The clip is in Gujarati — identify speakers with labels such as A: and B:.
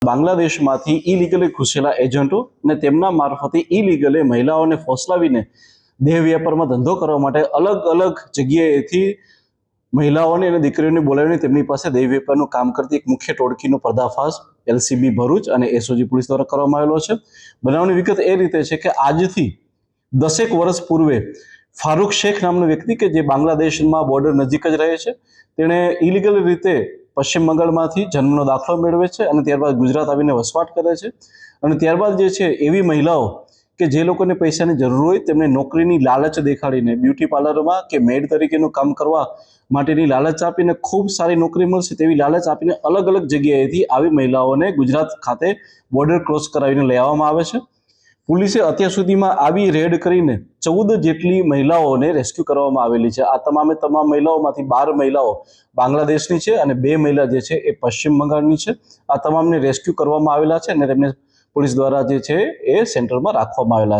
A: બાંગ્લાદેશમાંથી ઇલીગલી ઘૂસેલા એજન્ટો અને તેમના મારફતે ઇલીગલી મહિલાઓને ફોસલાવીને દેહ વ્યાપારમાં ધંધો કરવા માટે અલગ અલગ જગ્યાએથી મહિલાઓને અને દીકરીઓને બોલાવીને તેમની પાસે દેહ વ્યાપારનું કામ કરતી એક મુખ્ય ટોળકીનો પર્દાફાશ એલસીબી ભરૂચ અને એસઓજી પોલીસ દ્વારા કરવામાં આવેલો છે। બનાવની વિગત એ રીતે છે કે આજથી 10 વર્ષ પૂર્વે ફારૂક શેખ નામનો વ્યક્તિ કે જે બાંગ્લાદેશમાં બોર્ડર નજીક જ રહે છે, તેણે ઇલીગલ રીતે પશ્ચિમ બંગાળમાંથી જન્મનો દાખલો મેળવે છે અને ત્યારબાદ ગુજરાત આવીને વસવાટ કરે છે અને ત્યારબાદ જે છે એવી મહિલાઓ કે જે લોકોને પૈસાની જરૂર હોય તેમને નોકરીની લાલચ દેખાડીને બ્યુટી પાર્લરમાં કે મેડ તરીકેનું કામ કરવા માટેની લાલચ આપીને ખૂબ સારી નોકરી મળશે તેવી લાલચ આપીને અલગ અલગ જગ્યાએથી આવી મહિલાઓને ગુજરાત ખાતે બોર્ડર ક્રોસ કરાવીને લઈ આવવામાં આવે છે। પોલીસે અત્યાર સુધીમાં આવી રેડ કરીને 14 જેટલી મહિલાઓને રેસ્ક્યુ કરવામાં આવેલી છે। આ તમામ મહિલાઓમાંથી 12 મહિલાઓ બાંગ્લાદેશની છે અને 2 મહિલા જે છે એ પશ્ચિમ બંગાળની છે। આ તમામને રેસ્ક્યુ કરવામાં આવેલા છે અને તેમને પોલીસ દ્વારા જે છે એ સેન્ટરમાં રાખવામાં આવેલા છે।